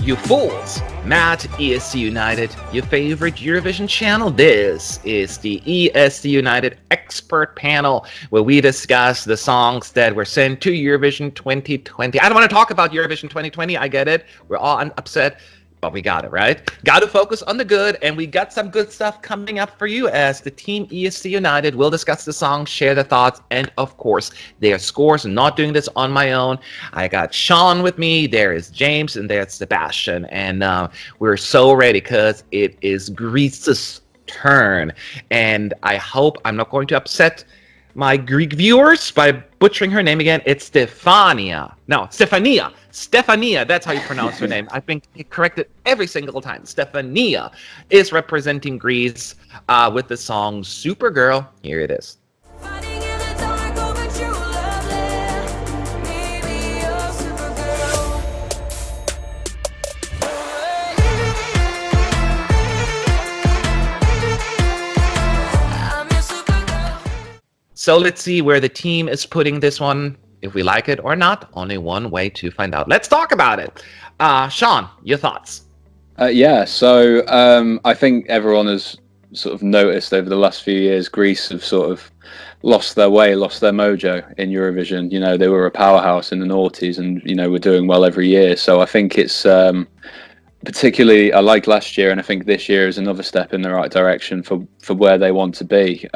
You fools! Matt, ESC United, your favorite Eurovision channel. This is the ESC United expert panel where we discuss the songs that were sent to Eurovision 2020. I don't want to talk about Eurovision 2020, I get it. We're all upset, but we got it, right? Got to focus on the good, and we got some good stuff coming up for you as the team ESC United will discuss the songs, share their thoughts, and of course, their scores. I'm not doing this on my own. I got Sean with me, there is James, and there's Sebastian, and we're so ready because it is Greece's turn, and I hope I'm not going to upset my Greek viewers by butchering her name again. It's Stefania. No, Stefania. Stefania, that's how you pronounce her name. I've been corrected every single time. Stefania is representing Greece with the song Supergirl. Here it is. So let's see where the team is putting this one, if we like it or not. Only one way to find out. Let's talk about it. Sean, your thoughts? I think everyone has sort of noticed over the last few years, Greece have sort of lost their way, lost their mojo in Eurovision. You know, they were a powerhouse in the noughties and, you know, we're doing well every year. So I think it's particularly, I liked last year, and I think this year is another step in the right direction for where they want to be.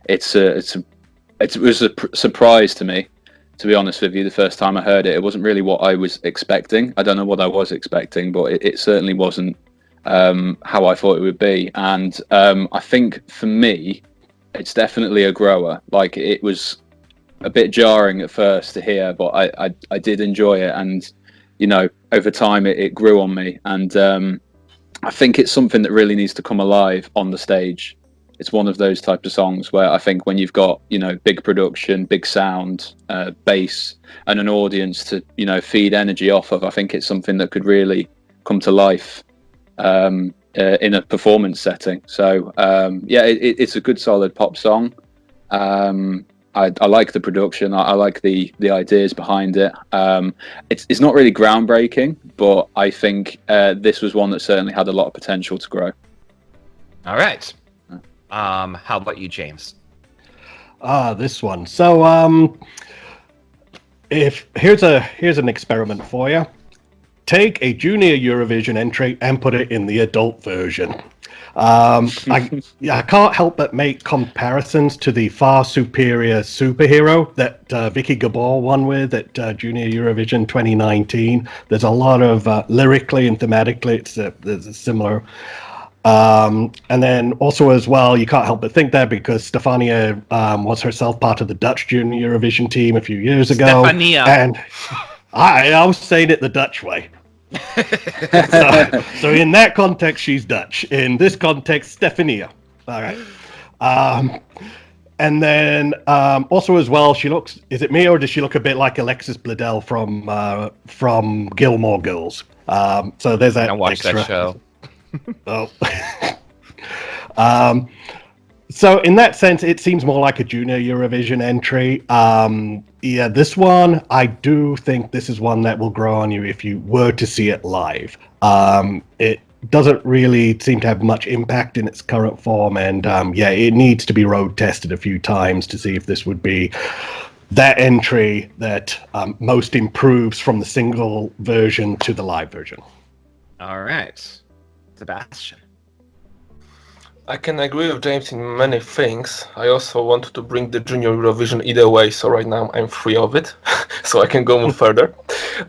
It was a surprise to me, to be honest with you. The first time I heard it, it wasn't really what I was expecting. I don't know what I was expecting, but it certainly wasn't how I thought it would be. And I think for me, it's definitely a grower. Like, it was a bit jarring at first to hear, but I did enjoy it, and you know, over time it grew on me, and I think it's something that really needs to come alive on the stage. It's one of those types of songs where I think when you've got, you know, big production, big sound, bass, and an audience to, you know, feed energy off of, I think it's something that could really come to life in a performance setting. So it's a good solid pop song. I like the production. I like the ideas behind it. It's not really groundbreaking, but I think this was one that certainly had a lot of potential to grow. All right. How about you, James? This one. So if here's an experiment for you. Take a junior Eurovision entry and put it in the adult version. I can't help but make comparisons to the far superior Superhero that Vicky Gabor won with at Junior Eurovision 2019. There's a lot of lyrically and thematically, there's a similar. And then also as well, you can't help but think that because Stefania was herself part of the Dutch Junior Eurovision team a few years ago. Stefania. And I was saying it the Dutch way. so in that context, she's Dutch. In this context, Stefania. All right. And then also as well, she looks. Is it me or does she look a bit like Alexis Bledel from Gilmore Girls? So there's that. I watched extra. that show. Oh. So in that sense, it seems more like a junior Eurovision entry. This one, I do think this is one that will grow on you if you were to see it live. It doesn't really seem to have much impact in its current form, and it needs to be road tested a few times to see if this would be that entry that most improves from the single version to the live version. All right. Sebastian. I can agree with James in many things. I also wanted to bring the Junior Eurovision either way, so right now I'm free of it, so I can go move further.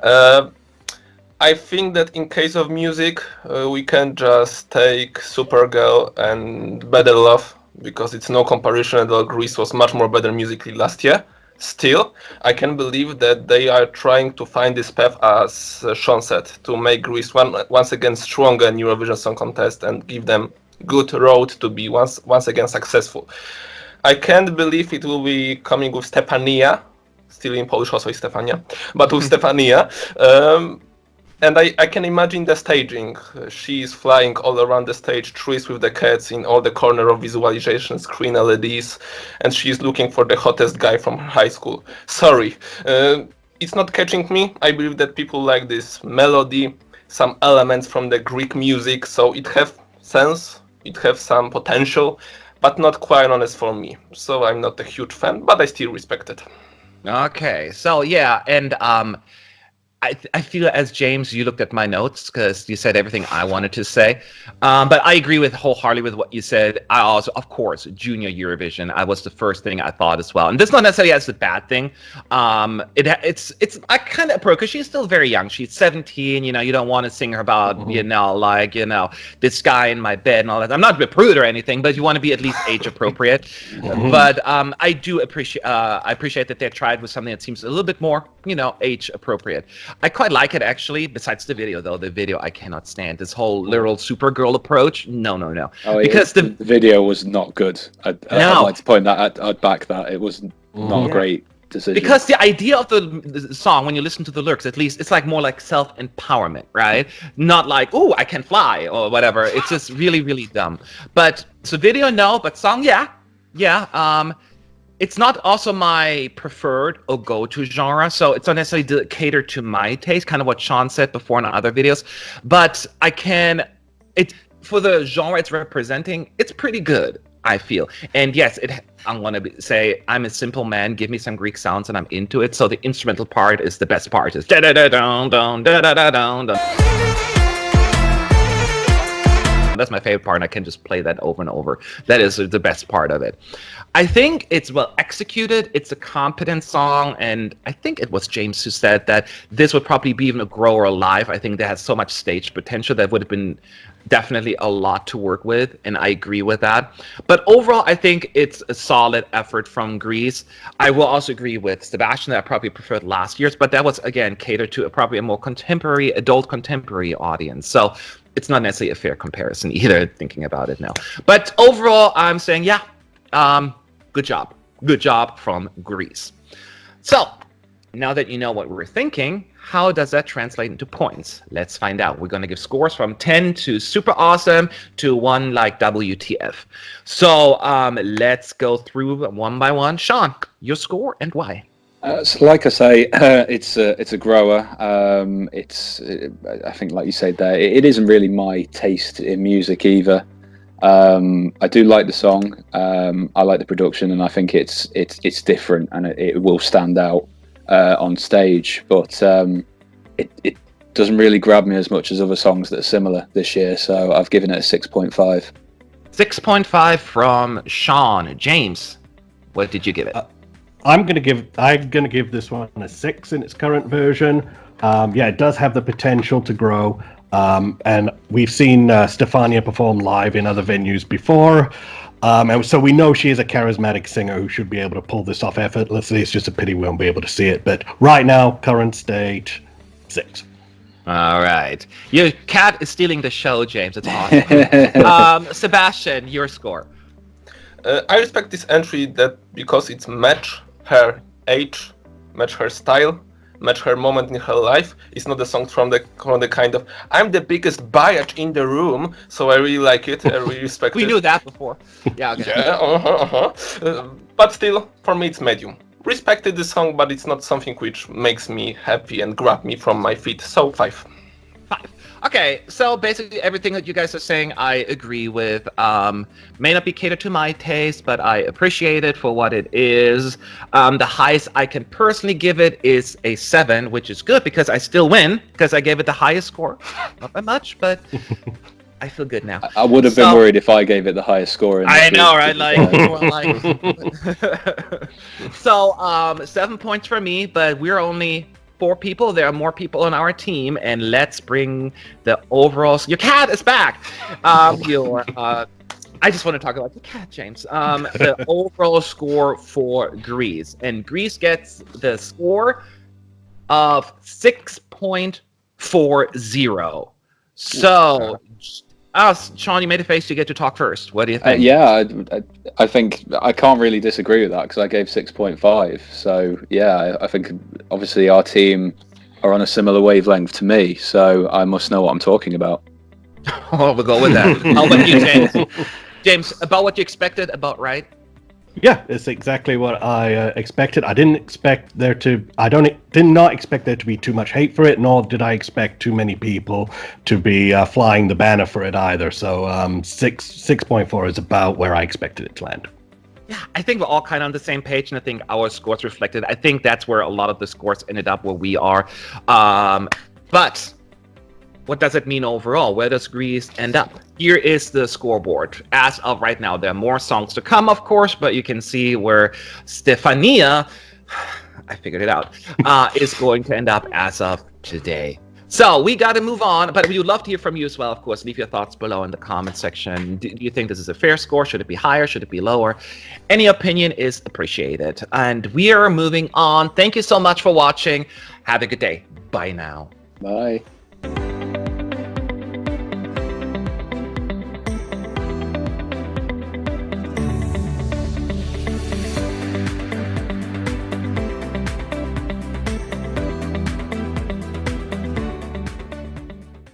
I think that in case of music, we can just take Supergirl and Better Love, because it's no comparison at all. Greece was much more better musically last year. Still, I can believe that they are trying to find this path, as Sean said, to make Greece once again stronger in Eurovision Song Contest and give them good road to be once again successful. I can't believe it will be coming with Stefania, still in Polish also is Stefania, but with Stefania. And I can imagine the staging. She's flying all around the stage, trees with the cats in all the corner of visualization screen LEDs, and she's looking for the hottest guy from high school. Sorry, it's not catching me. I believe that people like this melody, some elements from the Greek music, so it have sense, it have some potential, but not quite honest for me. So I'm not a huge fan, but I still respect it. Okay, so yeah, and I feel as James, you looked at my notes because you said everything I wanted to say. But I agree with wholeheartedly with what you said. I also, of course, Junior Eurovision. I was the first thing I thought as well, and this not necessarily as a bad thing. It's I kind of approach because she's still very young. She's 17. You know, you don't want to sing her about this guy in my bed and all that. I'm not a prude or anything, but you want to be at least age appropriate. But I do appreciate that they tried with something that seems a little bit more age appropriate. I quite like it actually. Besides the video, though, the video I cannot stand. This whole literal Supergirl approach. No. Oh, because the video was not good. I'd like to point that. I'd back that. It was not a great decision. Because the idea of the song, when you listen to the lyrics, at least it's like more like self-empowerment, right? Not like, "Oh, I can fly" or whatever. It's just really, really dumb. But so video, no. But song, yeah. It's not also my preferred or go-to genre, so it's not necessarily catered to my taste, kind of what Sean said before in other videos. But for the genre it's representing, it's pretty good, I feel. And yes, I'm going to say I'm a simple man. Give me some Greek sounds and I'm into it. So the instrumental part is the best part. It's da-da-da-dun-dun, da-da-da-dun-dun. That's my favorite part, and I can just play that over and over. That is the best part of it. I think it's well executed. It's a competent song, and I think it was James who said that this would probably be even a grower live. I think that has so much stage potential that would have been definitely a lot to work with, and I agree with that. But overall, I think it's a solid effort from Greece. I will also agree with Sebastian that I probably preferred last year's, but that was, again, catered to probably a more adult contemporary audience. So it's not necessarily a fair comparison either, thinking about it now. But overall, I'm saying, good job. Good job from Greece. So, now that you know what we're thinking, how does that translate into points? Let's find out. We're going to give scores from 10 to super awesome to 1 like WTF. So, let's go through one by one. Sean, your score and why? So like I say, it's a grower. I think, like you said there, it isn't really my taste in music either. I do like the song. I like the production, and I think it's different, and it will stand out on stage. But it doesn't really grab me as much as other songs that are similar this year. So I've given it a 6.5. 6.5 from Sean. James, what did you give it? I'm gonna give this one a 6 in its current version. It does have the potential to grow, and we've seen Stefania perform live in other venues before, and so we know she is a charismatic singer who should be able to pull this off effortlessly. It's just a pity we won't be able to see it. But right now, current state, 6. All right, your cat is stealing the show, James. It's awesome. Sebastian, your score. I respect this entry because it's match her age, match her style, match her moment in her life. It's not a song from the kind of I'm the biggest biatch in the room, so I really like it. I really respect it. We knew that before. Yeah. Okay. Yeah. But still, for me, it's medium. Respected the song, but it's not something which makes me happy and grab me from my feet. So 5. 5. Okay, so basically everything that you guys are saying, I agree with. May not be catered to my taste, but I appreciate it for what it is. The highest I can personally give it is a 7, which is good because I still win because I gave it the highest score. Not by much, but I feel good now. I would have been worried if I gave it the highest score. I know, right? So 7 points for me, but we're only 4 people. There are more people on our team, and let's bring the overall. Your cat is back. I just want to talk about the cat, James. The overall score for Greece, and Greece gets the score of 6.40. So, Sean, you made a face. You get to talk first. What do you think? I think I can't really disagree with that because I gave 6.5. So I think obviously our team are on a similar wavelength to me. So I must know what I'm talking about. Oh, we'll go with that. How about you, James? James, about what you expected, about right? Yeah, it's exactly what I expected. I didn't expect there to. Did not expect there to be too much hate for it, nor did I expect too many people to be flying the banner for it either. So 6.4 is about where I expected it to land. Yeah, I think we're all kind of on the same page, and I think our scores reflected. I think that's where a lot of the scores ended up where we are. But what does it mean overall? Where does Greece end up? Here is the scoreboard. As of right now, there are more songs to come, of course, but you can see where Stefania, I figured it out, is going to end up as of today. So we got to move on, but we would love to hear from you as well, of course. Leave your thoughts below in the comment section. Do you think this is a fair score? Should it be higher? Should it be lower? Any opinion is appreciated. And we are moving on. Thank you so much for watching. Have a good day. Bye now. Bye.